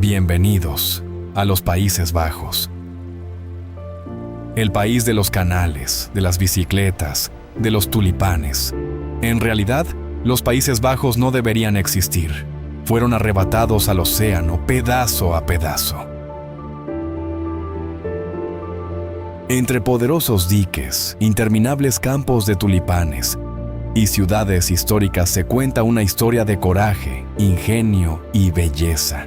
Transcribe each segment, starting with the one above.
Bienvenidos a los Países Bajos. El país de los canales, de las bicicletas, de los tulipanes. En realidad, los Países Bajos no deberían existir. Fueron arrebatados al océano pedazo a pedazo. Entre poderosos diques, interminables campos de tulipanes y ciudades históricas se cuenta una historia de coraje, ingenio y belleza.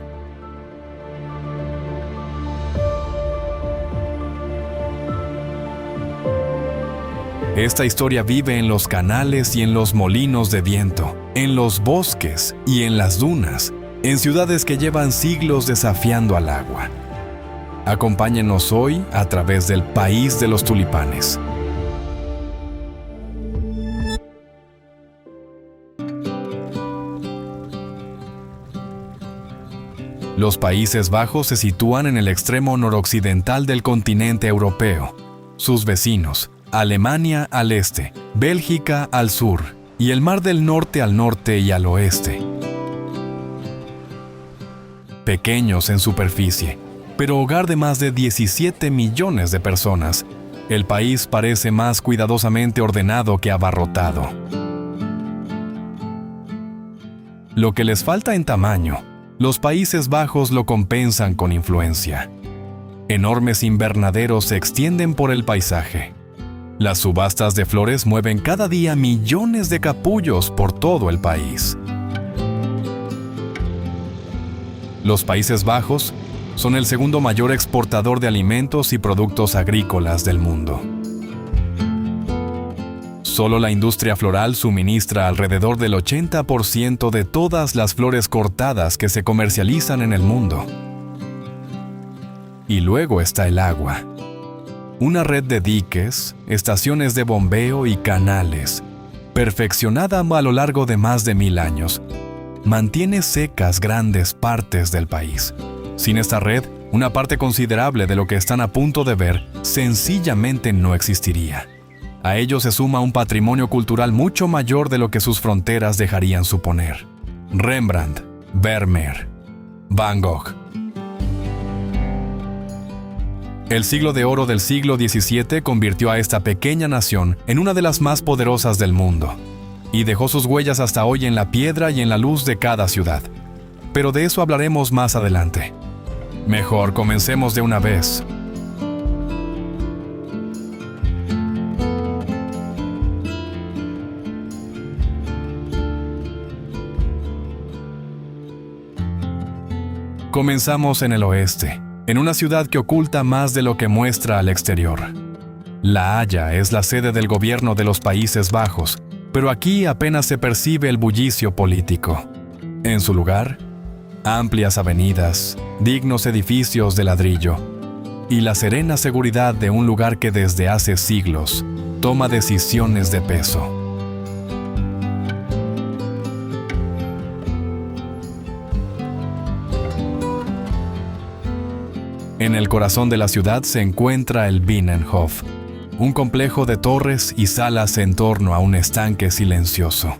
Esta historia vive en los canales y en los molinos de viento, en los bosques y en las dunas, en ciudades que llevan siglos desafiando al agua. Acompáñenos hoy a través del país de los tulipanes. Los Países Bajos se sitúan en el extremo noroccidental del continente europeo. Sus vecinos, Alemania al este, Bélgica al sur y el Mar del Norte al norte y al oeste. Pequeños en superficie, pero hogar de más de 17 millones de personas, el país parece más cuidadosamente ordenado que abarrotado. Lo que les falta en tamaño, los Países Bajos lo compensan con influencia. Enormes invernaderos se extienden por el paisaje. Las subastas de flores mueven cada día millones de capullos por todo el país. Los Países Bajos son el segundo mayor exportador de alimentos y productos agrícolas del mundo. Solo la industria floral suministra alrededor del 80% de todas las flores cortadas que se comercializan en el mundo. Y luego está el agua. Una red de diques, estaciones de bombeo y canales, perfeccionada a lo largo de más de 1000 años, mantiene secas grandes partes del país. Sin esta red, una parte considerable de lo que están a punto de ver sencillamente no existiría. A ello se suma un patrimonio cultural mucho mayor de lo que sus fronteras dejarían suponer. Rembrandt, Vermeer, Van Gogh. El siglo de oro del siglo XVII convirtió a esta pequeña nación en una de las más poderosas del mundo, y dejó sus huellas hasta hoy en la piedra y en la luz de cada ciudad. Pero de eso hablaremos más adelante. Mejor comencemos de una vez. Comenzamos en el oeste, en una ciudad que oculta más de lo que muestra al exterior. La Haya es la sede del gobierno de los Países Bajos, pero aquí apenas se percibe el bullicio político. En su lugar, amplias avenidas, dignos edificios de ladrillo y la serena seguridad de un lugar que desde hace siglos toma decisiones de peso. En el corazón de la ciudad se encuentra el Binnenhof, un complejo de torres y salas en torno a un estanque silencioso,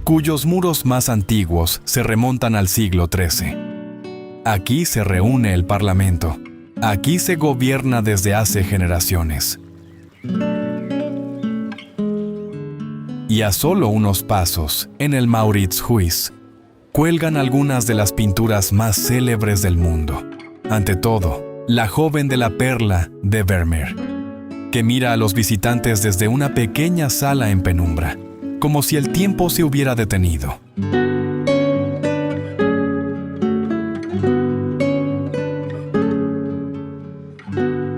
cuyos muros más antiguos se remontan al siglo XIII. Aquí se reúne el Parlamento. Aquí se gobierna desde hace generaciones. Y a solo unos pasos, en el Mauritshuis, cuelgan algunas de las pinturas más célebres del mundo. Ante todo, La joven de la perla de Vermeer, que mira a los visitantes desde una pequeña sala en penumbra, como si el tiempo se hubiera detenido.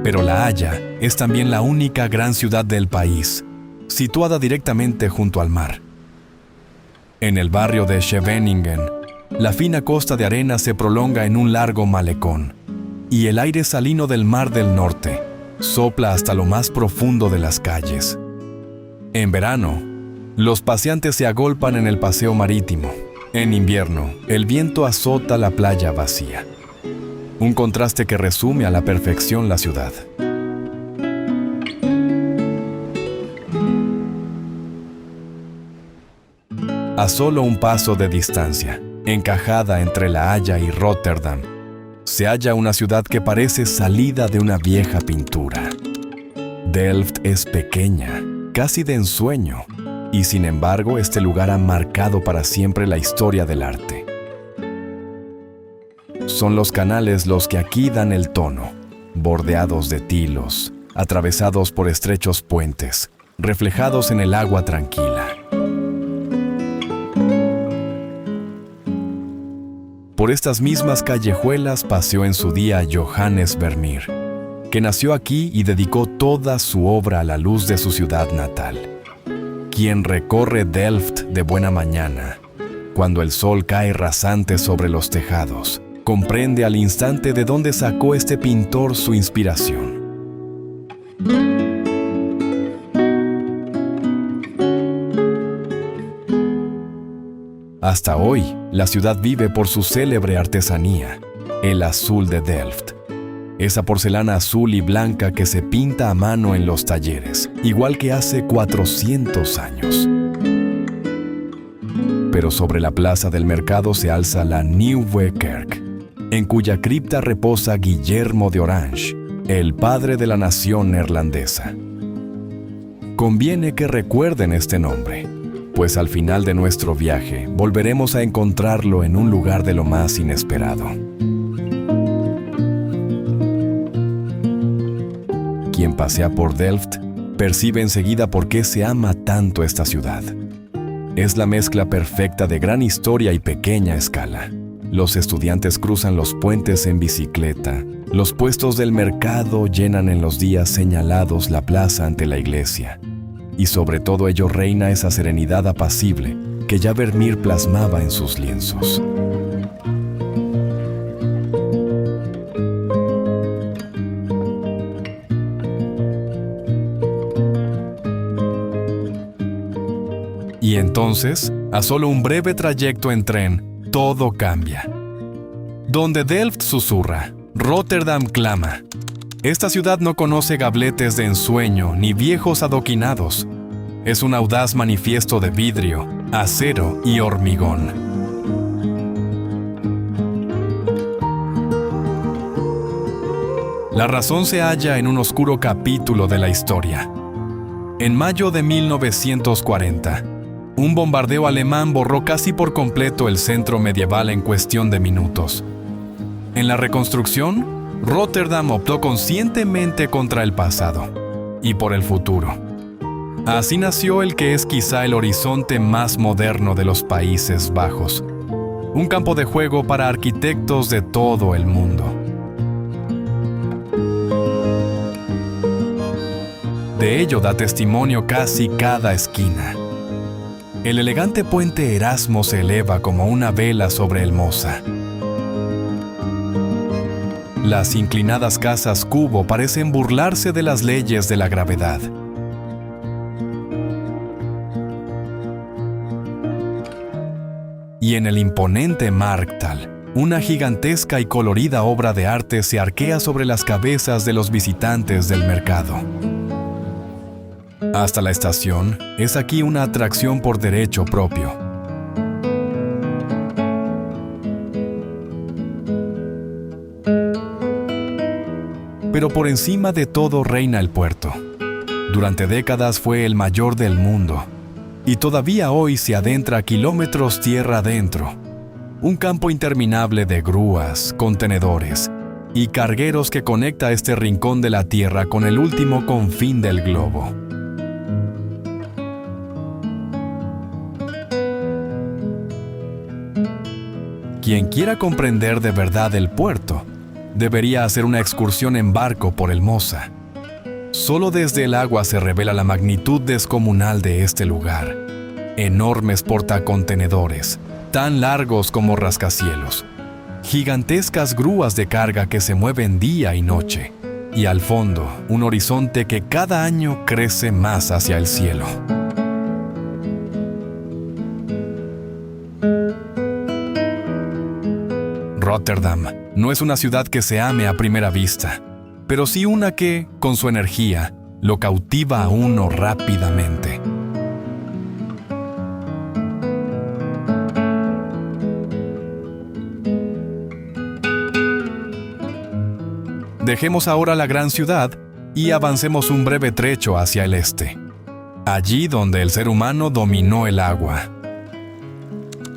Pero La Haya es también la única gran ciudad del país, situada directamente junto al mar. En el barrio de Scheveningen, la fina costa de arena se prolonga en un largo malecón, y el aire salino del Mar del Norte sopla hasta lo más profundo de las calles. En verano, los paseantes se agolpan en el paseo marítimo. En invierno, el viento azota la playa vacía. Un contraste que resume a la perfección la ciudad. A solo un paso de distancia, encajada entre La Haya y Róterdam, se halla una ciudad que parece salida de una vieja pintura. Delft es pequeña, casi de ensueño, y sin embargo este lugar ha marcado para siempre la historia del arte. Son los canales los que aquí dan el tono, bordeados de tilos, atravesados por estrechos puentes, reflejados en el agua tranquila. Por estas mismas callejuelas paseó en su día Johannes Vermeer, que nació aquí y dedicó toda su obra a la luz de su ciudad natal. Quien recorre Delft de buena mañana, cuando el sol cae rasante sobre los tejados, comprende al instante de dónde sacó este pintor su inspiración. Hasta hoy, la ciudad vive por su célebre artesanía, el azul de Delft. Esa porcelana azul y blanca que se pinta a mano en los talleres, igual que hace 400 años. Pero sobre la plaza del mercado se alza la Nieuwe Kerk, en cuya cripta reposa Guillermo de Orange, el padre de la nación neerlandesa. Conviene que recuerden este nombre, pues al final de nuestro viaje volveremos a encontrarlo en un lugar de lo más inesperado. Quien pasea por Delft percibe enseguida por qué se ama tanto esta ciudad. Es la mezcla perfecta de gran historia y pequeña escala. Los estudiantes cruzan los puentes en bicicleta. Los puestos del mercado llenan en los días señalados la plaza ante la iglesia. Y sobre todo ello reina esa serenidad apacible que ya Vermeer plasmaba en sus lienzos. Y entonces, a solo un breve trayecto en tren, todo cambia. Donde Delft susurra, Rotterdam clama. Esta ciudad no conoce gabletes de ensueño ni viejos adoquinados. Es un audaz manifiesto de vidrio, acero y hormigón. La razón se halla en un oscuro capítulo de la historia. En mayo de 1940, un bombardeo alemán borró casi por completo el centro medieval en cuestión de minutos. En la reconstrucción, Rotterdam optó conscientemente contra el pasado y por el futuro. Así nació el que es quizá el horizonte más moderno de los Países Bajos, un campo de juego para arquitectos de todo el mundo. De ello da testimonio casi cada esquina. El elegante puente Erasmo se eleva como una vela sobre el Mosa. Las inclinadas casas cubo parecen burlarse de las leyes de la gravedad. Y en el imponente Marktal, una gigantesca y colorida obra de arte se arquea sobre las cabezas de los visitantes del mercado. Hasta la estación es aquí una atracción por derecho propio. Pero por encima de todo reina el puerto. Durante décadas fue el mayor del mundo, y todavía hoy se adentra kilómetros tierra adentro. Un campo interminable de grúas, contenedores y cargueros que conecta este rincón de la tierra con el último confín del globo. Quien quiera comprender de verdad el puerto, debería hacer una excursión en barco por el Mosa. Solo desde el agua se revela la magnitud descomunal de este lugar. Enormes portacontenedores, tan largos como rascacielos. Gigantescas grúas de carga que se mueven día y noche. Y al fondo, un horizonte que cada año crece más hacia el cielo. Rotterdam no es una ciudad que se ame a primera vista, pero sí una que, con su energía, lo cautiva a uno rápidamente. Dejemos ahora la gran ciudad y avancemos un breve trecho hacia el este, allí donde el ser humano dominó el agua.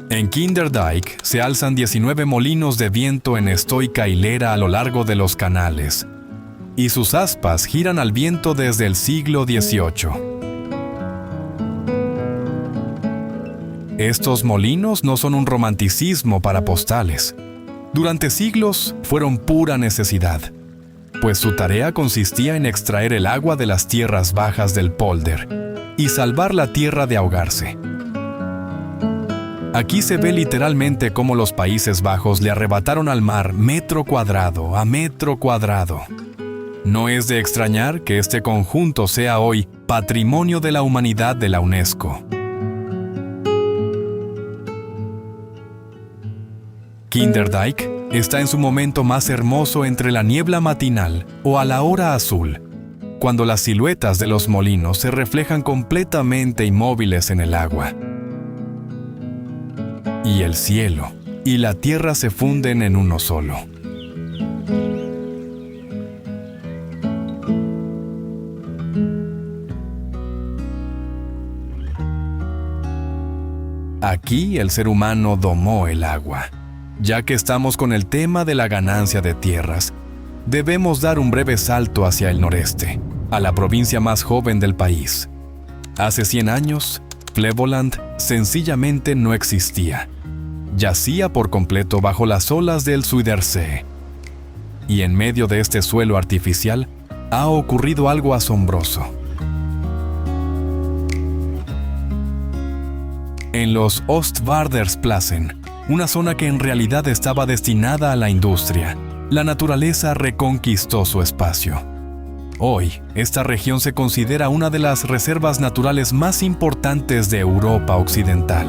En Kinderdijk se alzan 19 molinos de viento en estoica hilera a lo largo de los canales, y sus aspas giran al viento desde el siglo XVIII. Estos molinos no son un romanticismo para postales. Durante siglos fueron pura necesidad, pues su tarea consistía en extraer el agua de las tierras bajas del polder y salvar la tierra de ahogarse. Aquí se ve literalmente cómo los Países Bajos le arrebataron al mar metro cuadrado a metro cuadrado. No es de extrañar que este conjunto sea hoy Patrimonio de la Humanidad de la UNESCO. Kinderdijk está en su momento más hermoso entre la niebla matinal o a la hora azul, cuando las siluetas de los molinos se reflejan completamente inmóviles en el agua. Y el cielo y la tierra se funden en uno solo. Aquí el ser humano domó el agua. Ya que estamos con el tema de la ganancia de tierras, debemos dar un breve salto hacia el noreste, a la provincia más joven del país. Hace 100 años, Flevoland sencillamente no existía. Yacía por completo bajo las olas del Zuiderzee. Y en medio de este suelo artificial ha ocurrido algo asombroso. En los Oostvaardersplassen, una zona que en realidad estaba destinada a la industria, la naturaleza reconquistó su espacio. Hoy, esta región se considera una de las reservas naturales más importantes de Europa Occidental.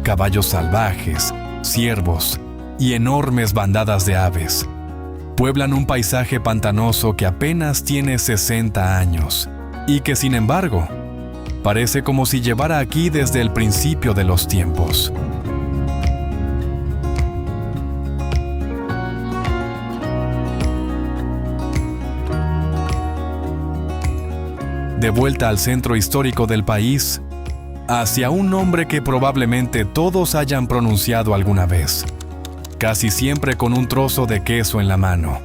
Caballos salvajes, ciervos y enormes bandadas de aves pueblan un paisaje pantanoso que apenas tiene 60 años y que, sin embargo, parece como si llevara aquí desde el principio de los tiempos. De vuelta al centro histórico del país, hacia un nombre que probablemente todos hayan pronunciado alguna vez, casi siempre con un trozo de queso en la mano.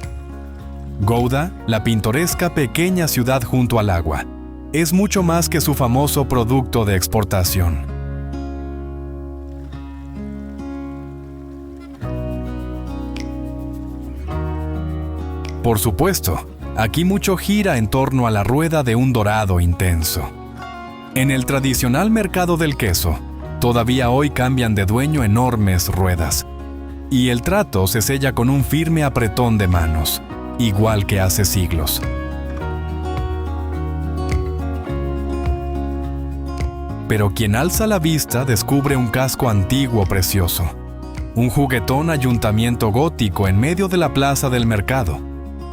Gouda, la pintoresca pequeña ciudad junto al agua, es mucho más que su famoso producto de exportación. Por supuesto, aquí mucho gira en torno a la rueda de un dorado intenso. En el tradicional mercado del queso, todavía hoy cambian de dueño enormes ruedas, y el trato se sella con un firme apretón de manos, igual que hace siglos. Pero quien alza la vista descubre un casco antiguo precioso, un juguetón ayuntamiento gótico en medio de la plaza del mercado,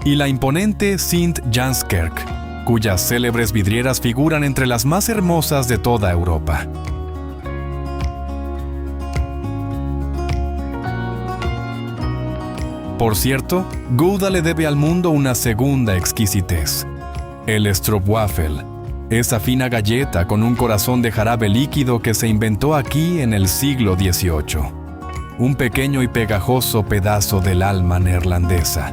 y la imponente Sint Janskerk, cuyas célebres vidrieras figuran entre las más hermosas de toda Europa. Por cierto, Gouda le debe al mundo una segunda exquisitez: el stroopwafel, esa fina galleta con un corazón de jarabe líquido que se inventó aquí en el siglo XVIII. Un pequeño y pegajoso pedazo del alma neerlandesa.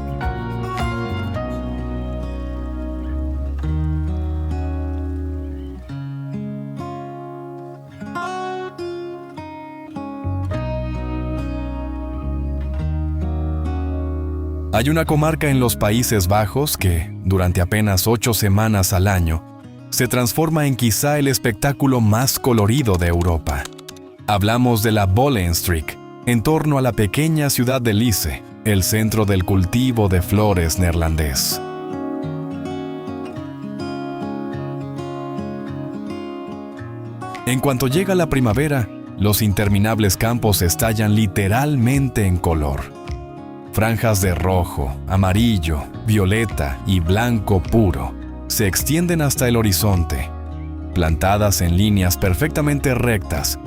Hay una comarca en los Países Bajos que, durante apenas 8 semanas al año, se transforma en quizá el espectáculo más colorido de Europa. Hablamos de la Bollenstreek, en torno a la pequeña ciudad de Lisse, el centro del cultivo de flores neerlandés. En cuanto llega la primavera, los interminables campos estallan literalmente en color. Franjas de rojo, amarillo, violeta y blanco puro se extienden hasta el horizonte, plantadas en líneas perfectamente rectas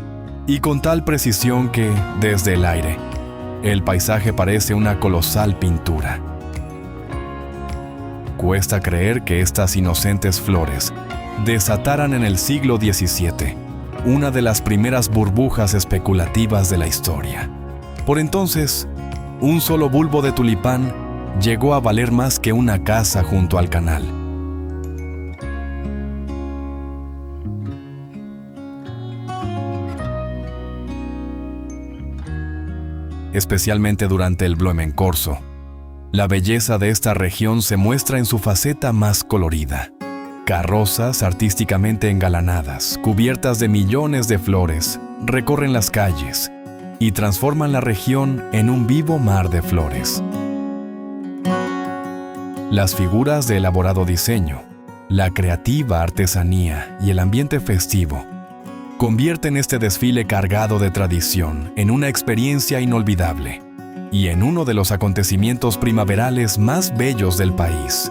y con tal precisión que, desde el aire, El paisaje parece una colosal pintura. Cuesta creer que estas inocentes flores desataran en el siglo XVII una de las primeras burbujas especulativas de la historia. Por entonces, un solo bulbo de tulipán llegó a valer más que una casa junto al canal. Especialmente durante el Blumencorso, la belleza de esta región se muestra en su faceta más colorida. Carrozas artísticamente engalanadas, cubiertas de millones de flores, recorren las calles y transforman la región en un vivo mar de flores. Las figuras de elaborado diseño, la creativa artesanía y el ambiente festivo convierten este desfile cargado de tradición en una experiencia inolvidable y en uno de los acontecimientos primaverales más bellos del país.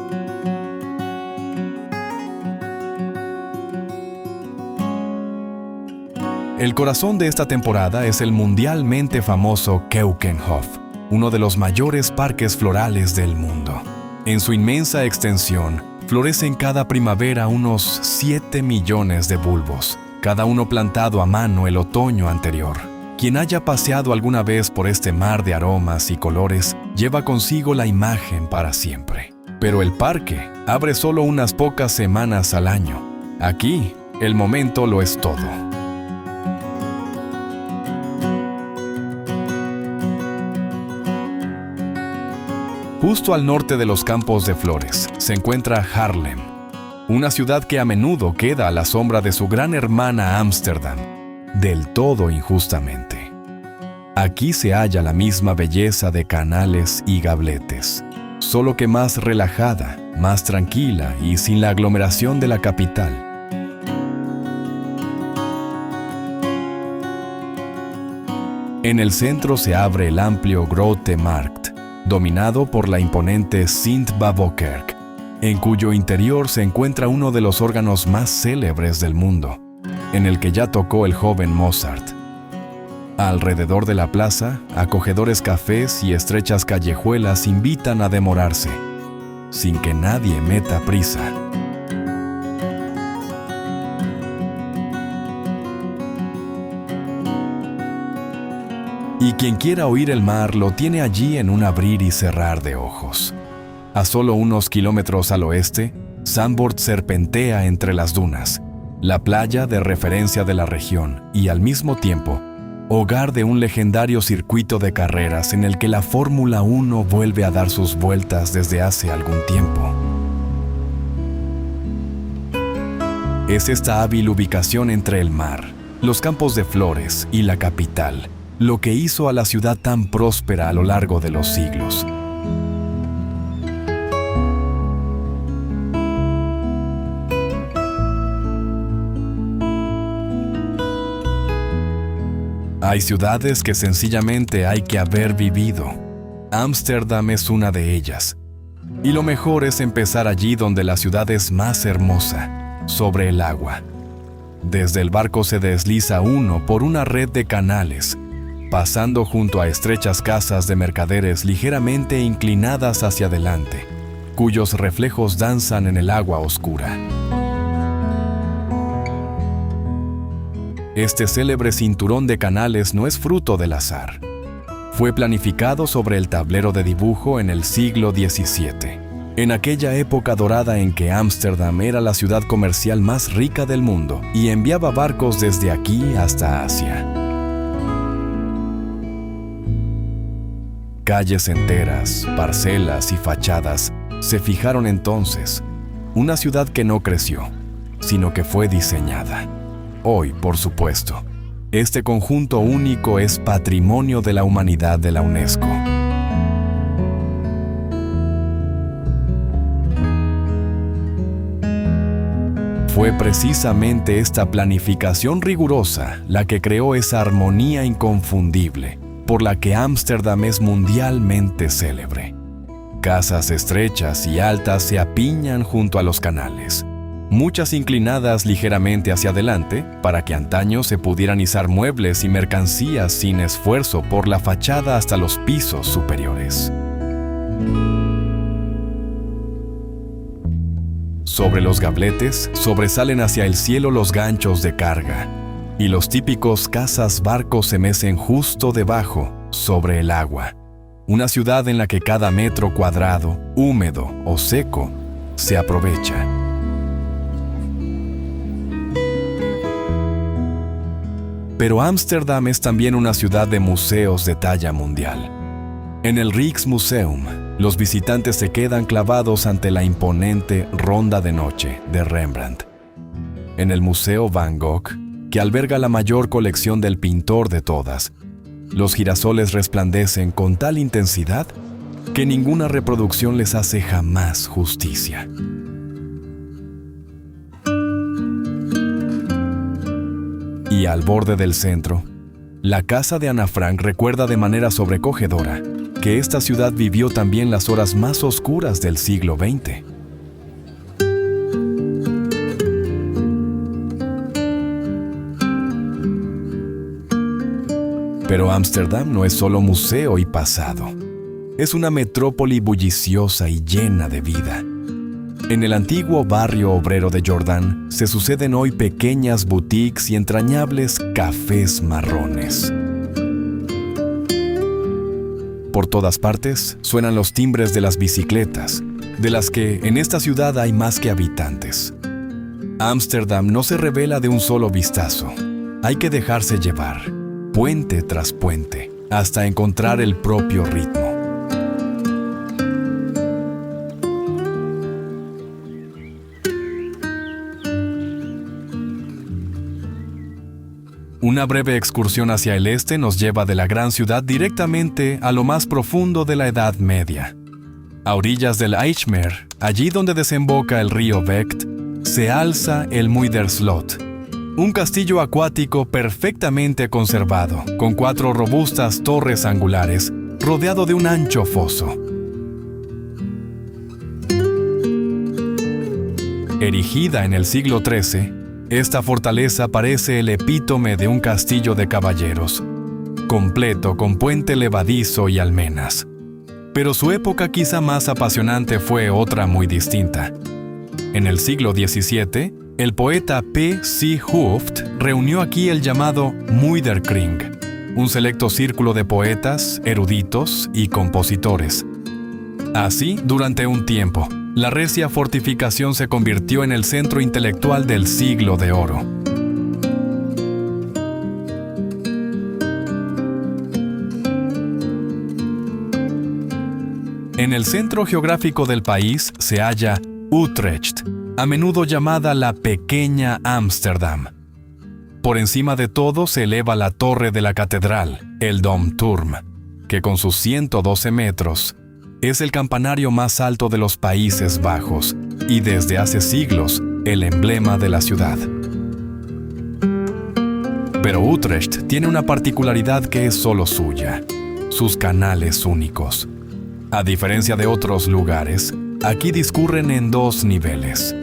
El corazón de esta temporada es el mundialmente famoso Keukenhof, uno de los mayores parques florales del mundo. En su inmensa extensión, florecen cada primavera unos 7 millones de bulbos, cada uno plantado a mano el otoño anterior. Quien haya paseado alguna vez por este mar de aromas y colores lleva consigo la imagen para siempre. Pero el parque abre solo unas pocas semanas al año. Aquí, el momento lo es todo. Justo al norte de los campos de flores se encuentra Haarlem, una ciudad que a menudo queda a la sombra de su gran hermana Ámsterdam, del todo injustamente. Aquí se halla la misma belleza de canales y gabletes, solo que más relajada, más tranquila y sin la aglomeración de la capital. En el centro se abre el amplio Grote Markt, dominado por la imponente Sint-Babokerk, en cuyo interior se encuentra uno de los órganos más célebres del mundo, en el que ya tocó el joven Mozart. Alrededor de la plaza, acogedores cafés y estrechas callejuelas invitan a demorarse, sin que nadie meta prisa. Y quien quiera oír el mar lo tiene allí en un abrir y cerrar de ojos. A solo unos kilómetros al oeste, Zandvoort serpentea entre las dunas, la playa de referencia de la región y al mismo tiempo, hogar de un legendario circuito de carreras en el que la Fórmula 1 vuelve a dar sus vueltas desde hace algún tiempo. Es esta hábil ubicación entre el mar, los campos de flores y la capital, lo que hizo a la ciudad tan próspera a lo largo de los siglos. Hay ciudades que sencillamente hay que haber vivido. Ámsterdam es una de ellas. Y lo mejor es empezar allí donde la ciudad es más hermosa, sobre el agua. Desde el barco se desliza uno por una red de canales, pasando junto a estrechas casas de mercaderes ligeramente inclinadas hacia adelante, cuyos reflejos danzan en el agua oscura. Este célebre cinturón de canales no es fruto del azar. Fue planificado sobre el tablero de dibujo en el siglo XVII, en aquella época dorada en que Ámsterdam era la ciudad comercial más rica del mundo y enviaba barcos desde aquí hasta Asia. Calles enteras, parcelas y fachadas se fijaron entonces. Una ciudad que no creció, sino que fue diseñada. Hoy, por supuesto, este conjunto único es Patrimonio de la Humanidad de la UNESCO. Fue precisamente esta planificación rigurosa la que creó esa armonía inconfundible, por la que Ámsterdam es mundialmente célebre. Casas estrechas y altas se apiñan junto a los canales. muchas inclinadas ligeramente hacia adelante para que antaño se pudieran izar muebles y mercancías sin esfuerzo por la fachada hasta los pisos superiores. Sobre los gabletes sobresalen hacia el cielo los ganchos de carga, y los típicos cazas-barcos se mecen justo debajo, sobre el agua. Una ciudad en la que cada metro cuadrado, húmedo o seco, se aprovecha. Pero Ámsterdam es también una ciudad de museos de talla mundial. En el Rijksmuseum, los visitantes se quedan clavados ante la imponente Ronda de Noche de Rembrandt. En el Museo Van Gogh, que alberga la mayor colección del pintor de todas, los girasoles resplandecen con tal intensidad que ninguna reproducción les hace jamás justicia. Y al borde del centro, la casa de Ana Frank recuerda de manera sobrecogedora que esta ciudad vivió también las horas más oscuras del siglo XX. Pero Ámsterdam no es solo museo y pasado. Es una metrópoli bulliciosa y llena de vida. En el antiguo barrio obrero de Jordaan se suceden hoy pequeñas boutiques y entrañables cafés marrones. Por todas partes suenan los timbres de las bicicletas, de las que en esta ciudad hay más que habitantes. Ámsterdam no se revela de un solo vistazo. Hay que dejarse llevar, puente tras puente, hasta encontrar el propio ritmo. Una breve excursión hacia el este nos lleva de la gran ciudad directamente a lo más profundo de la Edad Media. A orillas del IJsmer, allí donde desemboca el río Vecht, se alza el Muiderslot, un castillo acuático perfectamente conservado, con 4 robustas torres angulares, rodeado de un ancho foso. Erigida en el siglo XIII, esta fortaleza parece el epítome de un castillo de caballeros, completo con puente levadizo y almenas. Pero su época quizá más apasionante fue otra muy distinta. En el siglo XVII, el poeta P.C. Hooft reunió aquí el llamado Muiderkring, un selecto círculo de poetas, eruditos y compositores. Así, durante un tiempo, la recia fortificación se convirtió en el centro intelectual del Siglo de Oro. En el centro geográfico del país se halla Utrecht, a menudo llamada la Pequeña Ámsterdam. Por encima de todo se eleva la torre de la catedral, el Domturm, que con sus 112 metros es el campanario más alto de los Países Bajos y desde hace siglos el emblema de la ciudad. Pero Utrecht tiene una particularidad que es solo suya: sus canales únicos. A diferencia de otros lugares, aquí discurren en 2 niveles,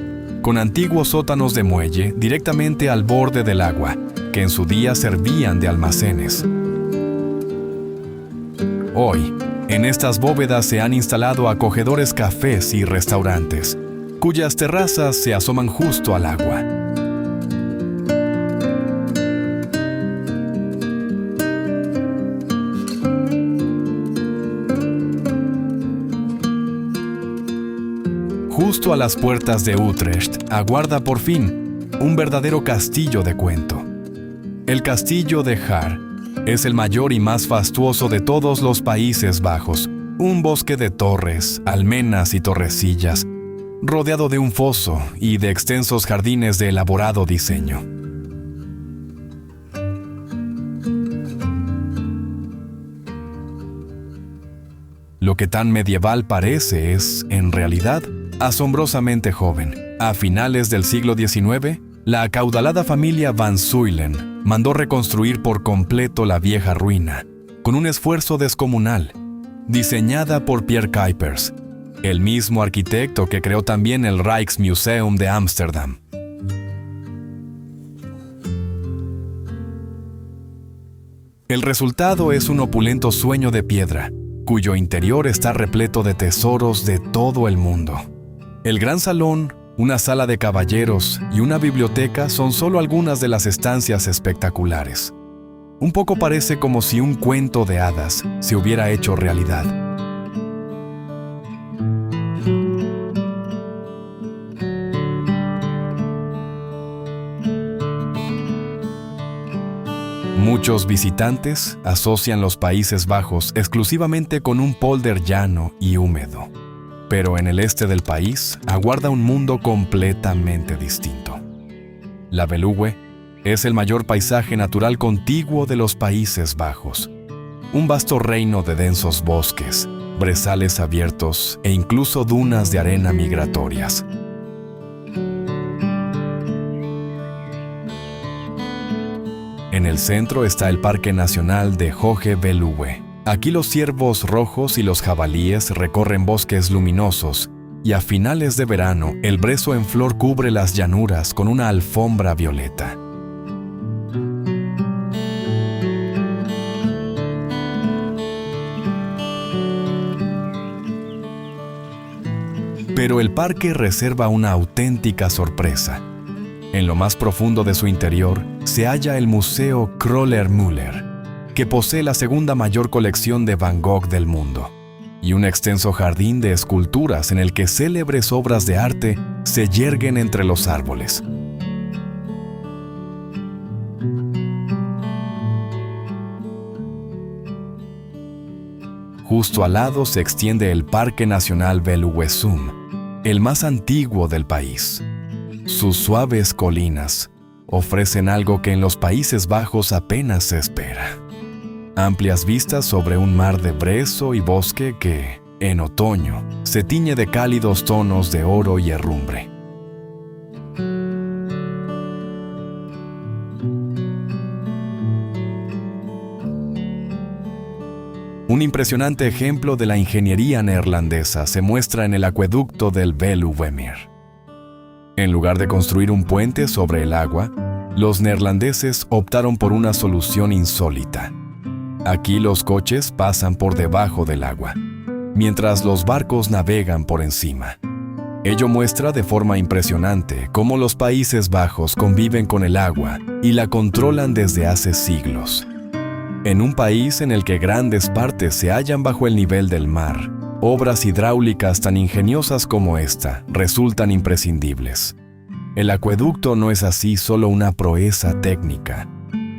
con antiguos sótanos de muelle directamente al borde del agua, que en su día servían de almacenes. Hoy, en estas bóvedas se han instalado acogedores cafés y restaurantes, cuyas terrazas se asoman justo al agua. Justo a las puertas de Utrecht aguarda por fin un verdadero castillo de cuento. El castillo de Haar es el mayor y más fastuoso de todos los Países Bajos, un bosque de torres, almenas y torrecillas, rodeado de un foso y de extensos jardines de elaborado diseño. Lo que tan medieval parece es, en realidad, asombrosamente joven. A finales del siglo XIX, la acaudalada familia Van Zuylen mandó reconstruir por completo la vieja ruina, con un esfuerzo descomunal, diseñada por Pierre Cuypers, el mismo arquitecto que creó también el Rijksmuseum de Ámsterdam. El resultado es un opulento sueño de piedra, cuyo interior está repleto de tesoros de todo el mundo. El gran salón, una sala de caballeros y una biblioteca son solo algunas de las estancias espectaculares. Un poco parece como si un cuento de hadas se hubiera hecho realidad. Muchos visitantes asocian los Países Bajos exclusivamente con un polder llano y húmedo, pero en el este del país aguarda un mundo completamente distinto. La Veluwe es el mayor paisaje natural contiguo de los Países Bajos, un vasto reino de densos bosques, brezales abiertos e incluso dunas de arena migratorias. En el centro está el Parque Nacional de Hoge Veluwe. Aquí los ciervos rojos y los jabalíes recorren bosques luminosos y a finales de verano el brezo en flor cubre las llanuras con una alfombra violeta. Pero el parque reserva una auténtica sorpresa. En lo más profundo de su interior se halla el Museo Kröller-Müller, que posee la segunda mayor colección de Van Gogh del mundo, y un extenso jardín de esculturas en el que célebres obras de arte se yerguen entre los árboles. Justo al lado se extiende el Parque Nacional Veluwe-Zoom, el más antiguo del país. Sus suaves colinas ofrecen algo que en los Países Bajos apenas se espera. Amplias vistas sobre un mar de brezo y bosque que, en otoño, se tiñe de cálidos tonos de oro y herrumbre. Un impresionante ejemplo de la ingeniería neerlandesa se muestra en el acueducto del Veluwemeer. En lugar de construir un puente sobre el agua, los neerlandeses optaron por una solución insólita. Aquí los coches pasan por debajo del agua, mientras los barcos navegan por encima. Ello muestra de forma impresionante cómo los Países Bajos conviven con el agua y la controlan desde hace siglos. En un país en el que grandes partes se hallan bajo el nivel del mar, obras hidráulicas tan ingeniosas como esta resultan imprescindibles. El acueducto no es así solo una proeza técnica,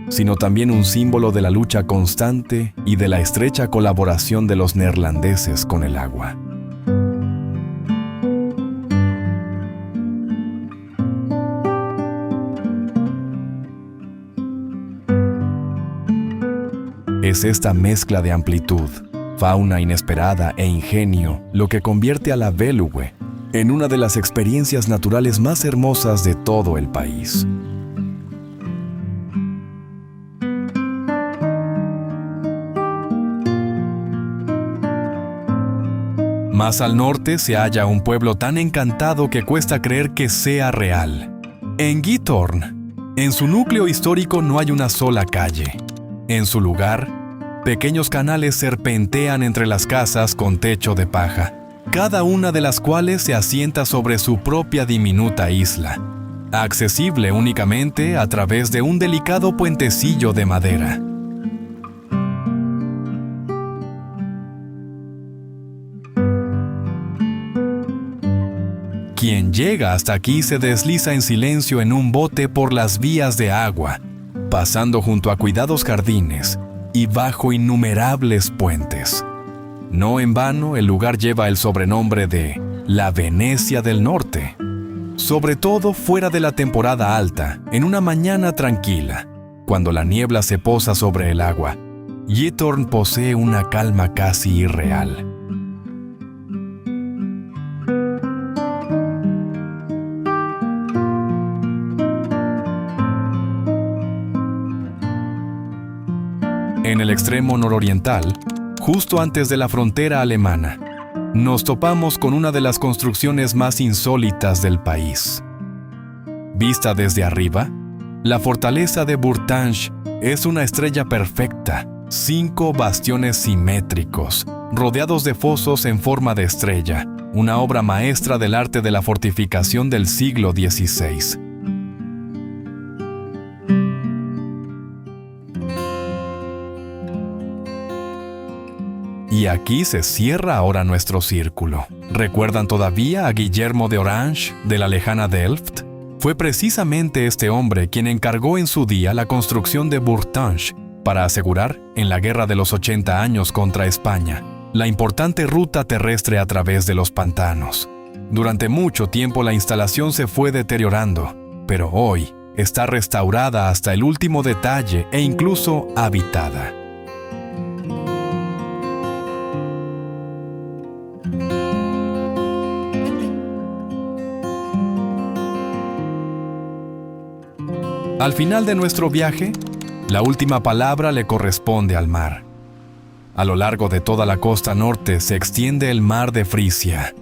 sino también un símbolo de la lucha constante y de la estrecha colaboración de los neerlandeses con el agua. Es esta mezcla de amplitud, fauna inesperada e ingenio lo que convierte a la Veluwe en una de las experiencias naturales más hermosas de todo el país. Más al norte se halla un pueblo tan encantado que cuesta creer que sea real. En Giethoorn, en su núcleo histórico no hay una sola calle. En su lugar, pequeños canales serpentean entre las casas con techo de paja, cada una de las cuales se asienta sobre su propia diminuta isla, accesible únicamente a través de un delicado puentecillo de madera. Quien llega hasta aquí se desliza en silencio en un bote por las vías de agua, pasando junto a cuidados jardines y bajo innumerables puentes. No en vano el lugar lleva el sobrenombre de la Venecia del Norte. Sobre todo fuera de la temporada alta, en una mañana tranquila, cuando la niebla se posa sobre el agua, Giethoorn posee una calma casi irreal. En el extremo nororiental, justo antes de la frontera alemana, nos topamos con una de las construcciones más insólitas del país. Vista desde arriba, la fortaleza de Bourtange es una estrella perfecta, 5 bastiones simétricos, rodeados de fosos en forma de estrella, una obra maestra del arte de la fortificación del siglo XVI. Y aquí se cierra ahora nuestro círculo. ¿Recuerdan todavía a Guillermo de Orange, de la lejana Delft? Fue precisamente este hombre quien encargó en su día la construcción de Bourtange para asegurar, en la Guerra de los 80 años contra España, la importante ruta terrestre a través de los pantanos. Durante mucho tiempo la instalación se fue deteriorando, pero hoy está restaurada hasta el último detalle e incluso habitada. Al final de nuestro viaje, la última palabra le corresponde al mar. A lo largo de toda la costa norte se extiende el mar de Frisia,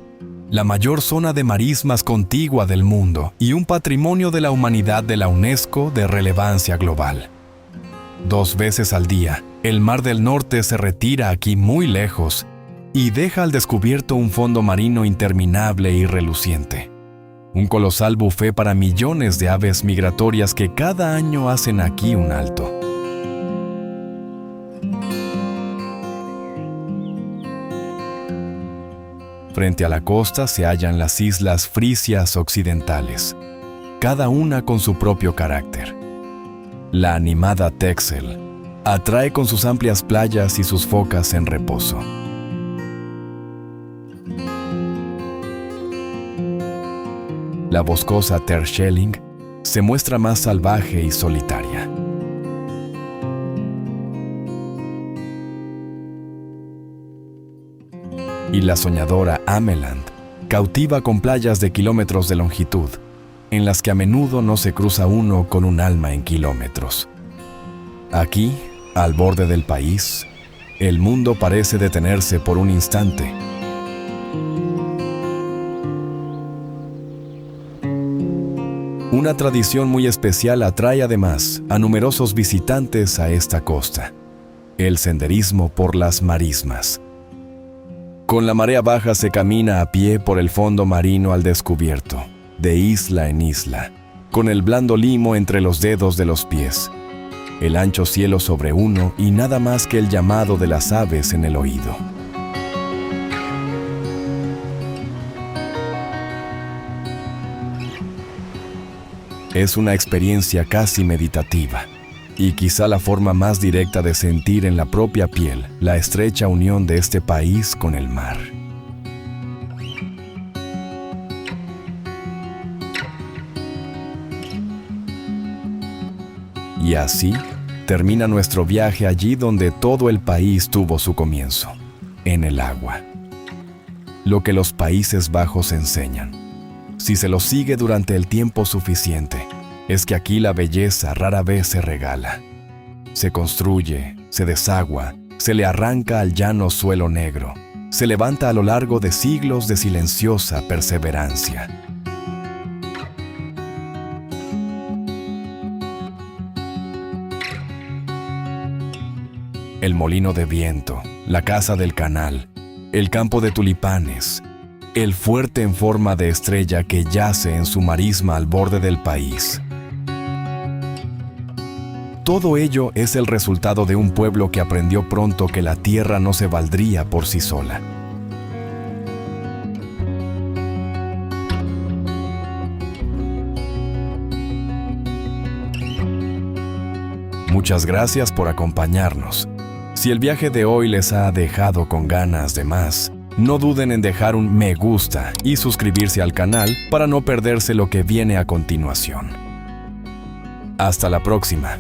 la mayor zona de marismas contigua del mundo y un patrimonio de la humanidad de la UNESCO de relevancia global. 2 veces al día, el mar del norte se retira aquí muy lejos y deja al descubierto un fondo marino interminable y reluciente. Un colosal buffet para millones de aves migratorias que cada año hacen aquí un alto. Frente a la costa se hallan las islas Frisias occidentales, cada una con su propio carácter. La animada Texel atrae con sus amplias playas y sus focas en reposo. La boscosa Terschelling se muestra más salvaje y solitaria. Y la soñadora Ameland cautiva con playas de kilómetros de longitud, en las que a menudo no se cruza uno con un alma en kilómetros. Aquí, al borde del país, el mundo parece detenerse por un instante. Una tradición muy especial atrae además a numerosos visitantes a esta costa: el senderismo por las marismas. Con la marea baja se camina a pie por el fondo marino al descubierto, de isla en isla, con el blando limo entre los dedos de los pies, el ancho cielo sobre uno y nada más que el llamado de las aves en el oído. Es una experiencia casi meditativa, y quizá la forma más directa de sentir en la propia piel la estrecha unión de este país con el mar. Y así termina nuestro viaje allí donde todo el país tuvo su comienzo, en el agua. Lo que los Países Bajos enseñan, si se lo sigue durante el tiempo suficiente, es que aquí la belleza rara vez se regala. Se construye, se desagua, se le arranca al llano suelo negro, se levanta a lo largo de siglos de silenciosa perseverancia. El molino de viento, la casa del canal, el campo de tulipanes, el fuerte en forma de estrella que yace en su marisma al borde del país. Todo ello es el resultado de un pueblo que aprendió pronto que la tierra no se valdría por sí sola. Muchas gracias por acompañarnos. Si el viaje de hoy les ha dejado con ganas de más, no duden en dejar un me gusta y suscribirse al canal para no perderse lo que viene a continuación. Hasta la próxima.